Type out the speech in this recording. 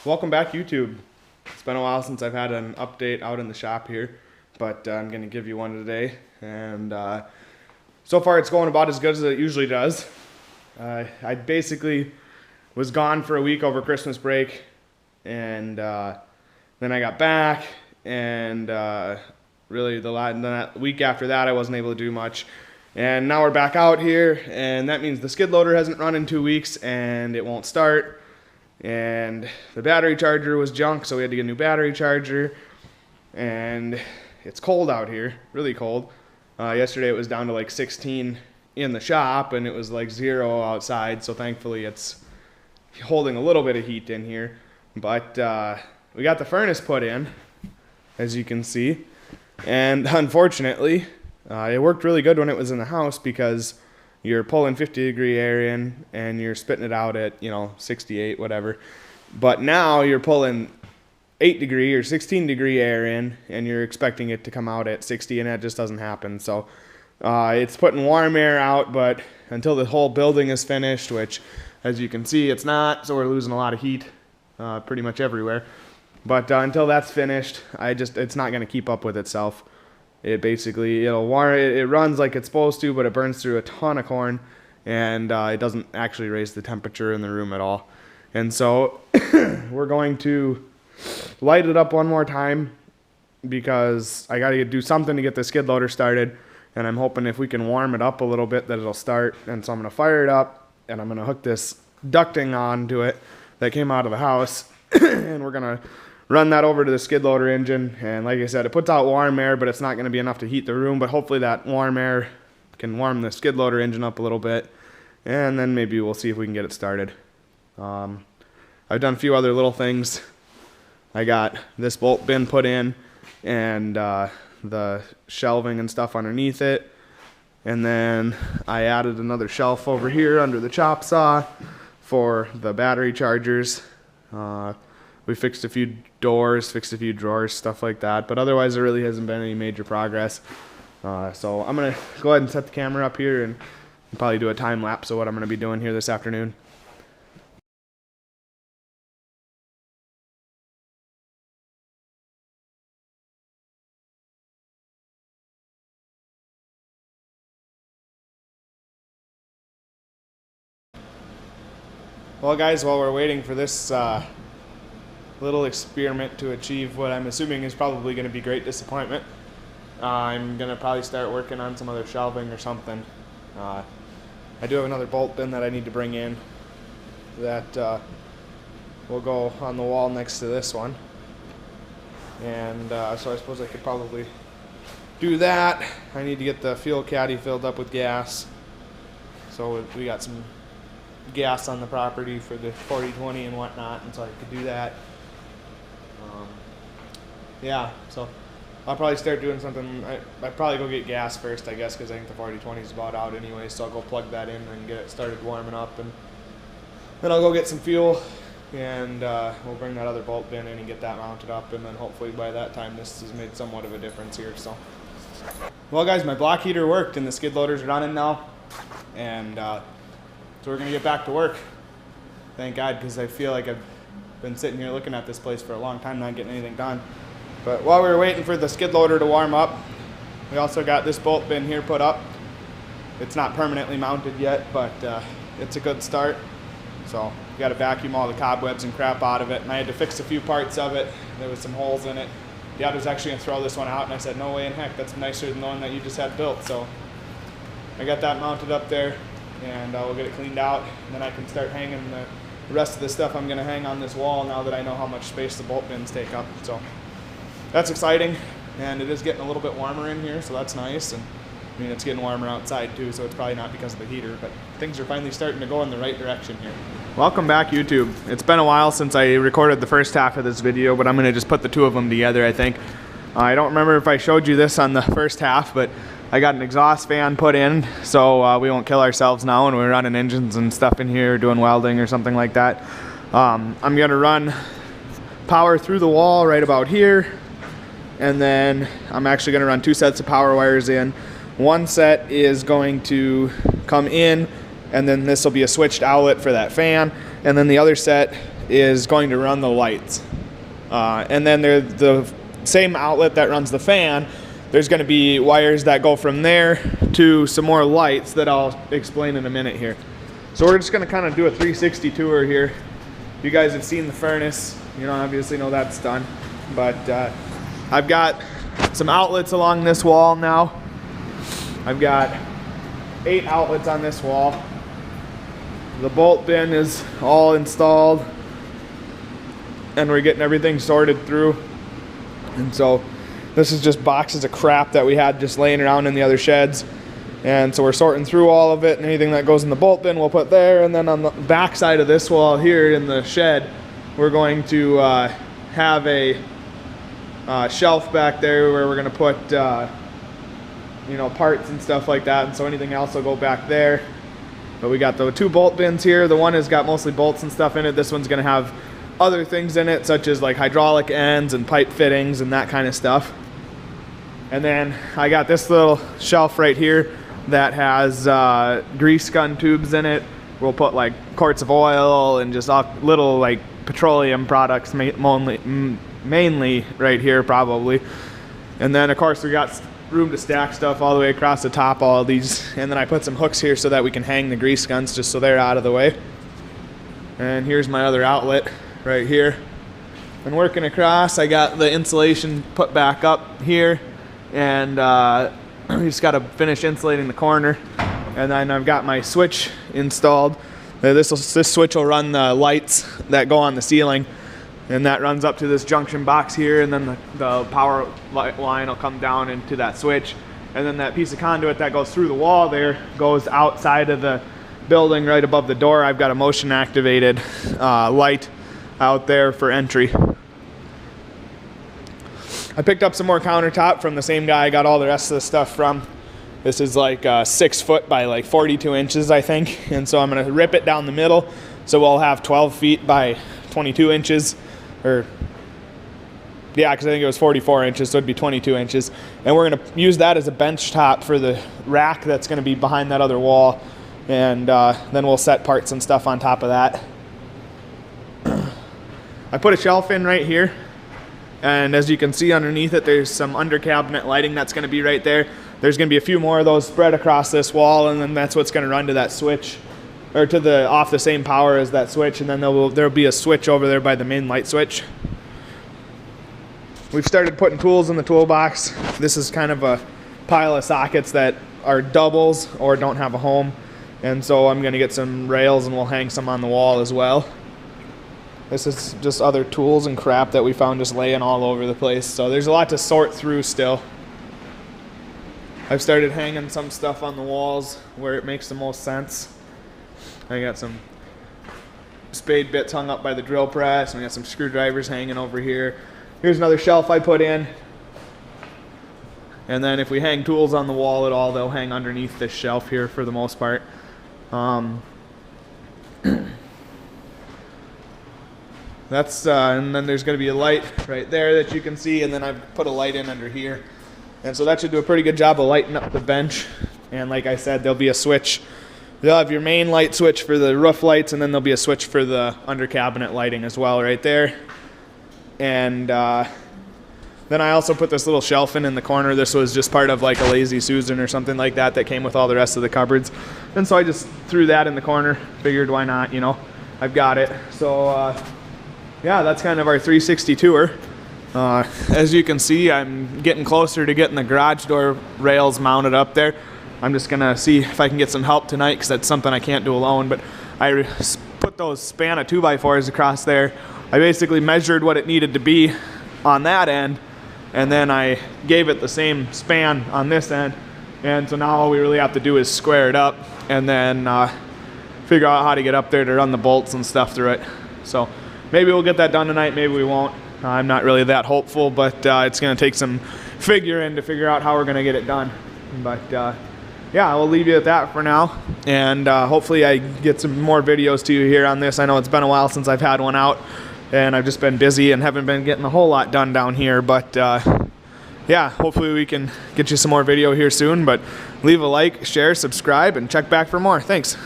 Welcome back, YouTube. It's been a while since I've had an update out in the shop here, but I'm going to give you one today. And so far it's going about as good as it usually does. I basically was gone for a week over Christmas break, and then I got back, and really the week after that I wasn't able to do much. And now we're back out here, and that means the skid loader hasn't run in 2 weeks, and it won't start. And the battery charger was junk, so we had to get a new battery charger. And it's cold out here, really cold. Yesterday it was down to like 16 in the shop, and it was like 0 outside, so thankfully it's holding a little bit of heat in here. But we got the furnace put in, as you can see. And unfortunately, it worked really good when it was in the house because you're pulling 50-degree air in and you're spitting it out at, 68, whatever. But now you're pulling 8-degree or 16-degree air in and you're expecting it to come out at 60, and that just doesn't happen. So it's putting warm air out, but until the whole building is finished, which as you can see it's not, so we're losing a lot of heat pretty much everywhere. But until that's finished, it's not going to keep up with itself. It basically, it runs like it's supposed to, but it burns through a ton of corn, and it doesn't actually raise the temperature in the room at all. And so we're going to light it up one more time because I got to do something to get the skid loader started, and I'm hoping if we can warm it up a little bit that it'll start. And so I'm going to fire it up, and I'm going to hook this ducting onto it that came out of the house, and we're going to run that over to the skid loader engine. And like I said, it puts out warm air, but it's not going to be enough to heat the room. But hopefully that warm air can warm the skid loader engine up a little bit, and then maybe we'll see if we can get it started. I've done a few other little things. I got this bolt bin put in, and the shelving and stuff underneath it. And then I added another shelf over here under the chop saw for the battery chargers. We fixed a few doors, fixed a few drawers, stuff like that. But otherwise, there really hasn't been any major progress. So I'm going to go ahead and set the camera up here and probably do a time lapse of what I'm going to be doing here this afternoon. Well, guys, while we're waiting for this little experiment to achieve what I'm assuming is probably going to be great disappointment, I'm going to probably start working on some other shelving or something. I do have another bolt bin that I need to bring in that will go on the wall next to this one. And so I suppose I could probably do that. I need to get the fuel caddy filled up with gas. So we got some gas on the property for the 40/20 and whatnot, and so I could do that. Yeah, so I'll probably start doing something. I'd probably go get gas first, I guess, because I think the 40/20 is about out anyway, so I'll go plug that in and get it started warming up, and then I'll go get some fuel, and we'll bring that other bolt bin in and get that mounted up, and then hopefully by that time this has made somewhat of a difference here. So, well, guys, my block heater worked and the skid loader's running now, and so we're going to get back to work. Thank God, because I feel like I've been sitting here looking at this place for a long time, not getting anything done. But while we were waiting for the skid loader to warm up, we also got this bolt bin here put up. It's not permanently mounted yet, but it's a good start. So we got to vacuum all the cobwebs and crap out of it, and I had to fix a few parts of it. There was some holes in it. Dad was actually going to throw this one out, and I said, no way in heck, that's nicer than the one that you just had built. So I got that mounted up there, and we'll get it cleaned out, and then I can start hanging the rest of the stuff I'm going to hang on this wall now that I know how much space the bolt bins take up. So that's exciting, and it is getting a little bit warmer in here, so that's nice. And I mean, it's getting warmer outside too, so it's probably not because of the heater, but things are finally starting to go in the right direction here. Welcome back, YouTube. It's been a while since I recorded the first half of this video, but I'm going to just put the two of them together, I think. I don't remember if I showed you this on the first half, but I got an exhaust fan put in, so we won't kill ourselves now when we're running engines and stuff in here, doing welding or something like that. I'm going to run power through the wall right about here, and then I'm actually going to run 2 sets of power wires in. One set is going to come in, and then this will be a switched outlet for that fan, and then the other set is going to run the lights. And then the same outlet that runs the fan, there's going to be wires that go from there to some more lights that I'll explain in a minute here. So we're just going to kind of do a 360 tour here. You guys have seen the furnace, you know, obviously know that's done. But I've got some outlets along this wall now. I've got 8 outlets on this wall. The bolt bin is all installed, and we're getting everything sorted through. And so this is just boxes of crap that we had just laying around in the other sheds. And so we're sorting through all of it, and anything that goes in the bolt bin we'll put there. And then on the back side of this wall here in the shed, we're going to have a shelf back there where we're going to put you know, parts and stuff like that. And so anything else will go back there. But we got the 2 bolt bins here. The one has got mostly bolts and stuff in it. This one's going to have other things in it, such as like hydraulic ends and pipe fittings and that kind of stuff. And then I got this little shelf right here that has grease gun tubes in it. We'll put like quarts of oil and just little like petroleum products mainly right here probably. And then of course we got room to stack stuff all the way across the top, all of these. And then I put some hooks here so that we can hang the grease guns just so they're out of the way. And here's my other outlet right here. And working across, I got the insulation put back up here, and we just got to finish insulating the corner. And then I've got my switch installed. This switch will run the lights that go on the ceiling, and that runs up to this junction box here, and then the power line will come down into that switch. And then that piece of conduit that goes through the wall there goes outside of the building right above the door. I've got a motion activated light out there for entry. I picked up some more countertop from the same guy I got all the rest of the stuff from. This is like 6 foot by like 42 inches, I think. And so I'm going to rip it down the middle. So we'll have 12 feet by 22 inches. Or, yeah, because I think it was 44 inches, so it'd be 22 inches. And we're going to use that as a bench top for the rack that's going to be behind that other wall. And then we'll set parts and stuff on top of that. I put a shelf in right here, and as you can see underneath it, there's some under cabinet lighting that's going to be right there. There's going to be a few more of those spread across this wall, and then that's what's going to run to that switch, or to the off the same power as that switch. And then there'll be a switch over there by the main light switch. We've started putting tools in the toolbox. This is kind of a pile of sockets that are doubles or don't have a home, and so I'm going to get some rails and we'll hang some on the wall as well. This is just other tools and crap that we found just laying all over the place. So there's a lot to sort through still. I've started hanging some stuff on the walls where it makes the most sense. I got some spade bits hung up by the drill press, and I got some screwdrivers hanging over here. Here's another shelf I put in. And then if we hang tools on the wall at all, they'll hang underneath this shelf here for the most part. That's and then there's going to be a light right there that you can see, and then I've put a light in under here, and so that should do a pretty good job of lighting up the bench. And like I said, there'll be a switch. They'll have your main light switch for the roof lights, and then there'll be a switch for the under cabinet lighting as well right there. And then I also put this little shelf in the corner. This was just part of like a Lazy Susan or something like that that came with all the rest of the cupboards, and so I just threw that in the corner. Figured why not, you know, I've got it. So yeah, that's kind of our 360 tour. As you can see, I'm getting closer to getting the garage door rails mounted up there. I'm just gonna see if I can get some help tonight, because that's something I can't do alone. But I put those span of 2x4s across there. I basically measured what it needed to be on that end, and then I gave it the same span on this end. And so now all we really have to do is square it up, and then figure out how to get up there to run the bolts and stuff through it. So maybe we'll get that done tonight, maybe we won't. I'm not really that hopeful, but it's going to take some figuring to figure out how we're going to get it done. But yeah, we'll leave you at that for now, and hopefully I get some more videos to you here on this. I know it's been a while since I've had one out, and I've just been busy and haven't been getting a whole lot done down here. But yeah, hopefully we can get you some more video here soon. But leave a like, share, subscribe, and check back for more. Thanks.